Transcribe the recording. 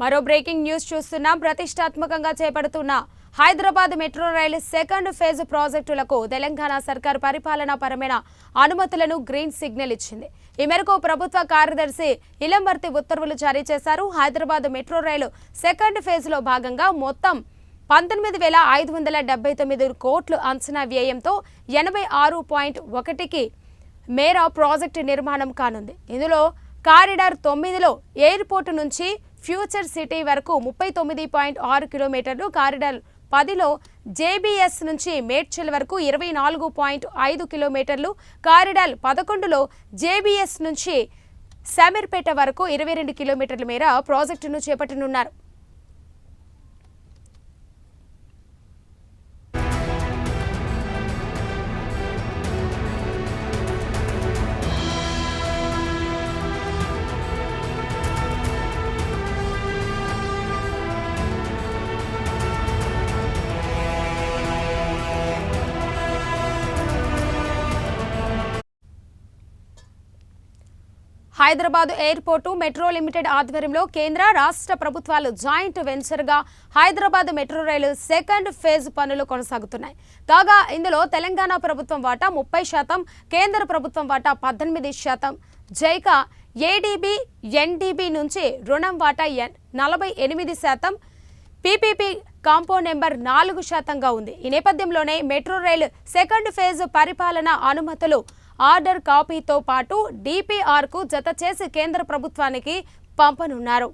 మరో breaking news చూస్తున్నాం. ప్రతిష్టాత్మకంగా చేపడుతున్న హైదరాబాద్ మెట్రో రైలు సెకండ్ ఫేజ్ ప్రాజెక్టులకు తెలంగాణ సర్కార్ పరిపాలనా పరమైన అనుమతులను గ్రీన్ సిగ్నల్ ఇచ్చింది. ఈ మేరకు ప్రభుత్వ కార్యదర్శి ఇలంబర్తి ఉత్తర్వులు జారీ చేశారు. హైదరాబాద్ మెట్రో రైలు సెకండ్ ఫేజ్ లో భాగంగా మొత్తం 19,579 కోట్లు అంచనా వ్యయంతో 86.1కి మేర ప్రాజెక్టు నిర్మాణం కానుంది. ఇందులో కారిడార్ 9లో ఎయిర్పోర్టు నుంచి ఫ్యూచర్ సిటీ వరకు 39.6 కిలోమీటర్లు, కారిడార్ 10లో జేబీఎస్ నుంచి మేడ్చల్ వరకు 24.5 కిలోమీటర్లు, కారిడార్ 11లో జేబీఎస్ నుంచి శామీర్పేట వరకు 22 కిలోమీటర్ల మేర ప్రాజెక్టును చేపట్టనున్నారు. హైదరాబాద్ ఎయిర్పోర్టు మెట్రో లిమిటెడ్ ఆధ్వర్యంలో కేంద్ర రాష్ట్ర ప్రభుత్వాలు జాయింట్ వెంచర్గా హైదరాబాద్ మెట్రో రైలు సెకండ్ ఫేజ్ పనులు కొనసాగుతున్నాయి. కాగా ఇందులో తెలంగాణ ప్రభుత్వం వాటా 30%, కేంద్ర ప్రభుత్వం వాటా 18%, జైకా ఏడీబీ ఎన్డీబీ నుంచి రుణం వాటా 48%, పీపీపీ కాంపో నెంబర్ 4%గా ఉంది. ఈ నేపథ్యంలోనే మెట్రో రైలు సెకండ్ ఫేజ్ పరిపాలనా అనుమతులు ఆర్డర్ కాపీతో పాటు డిపిఆర్కు జత చేసి కేంద్ర ప్రభుత్వానికి పంపనున్నారు.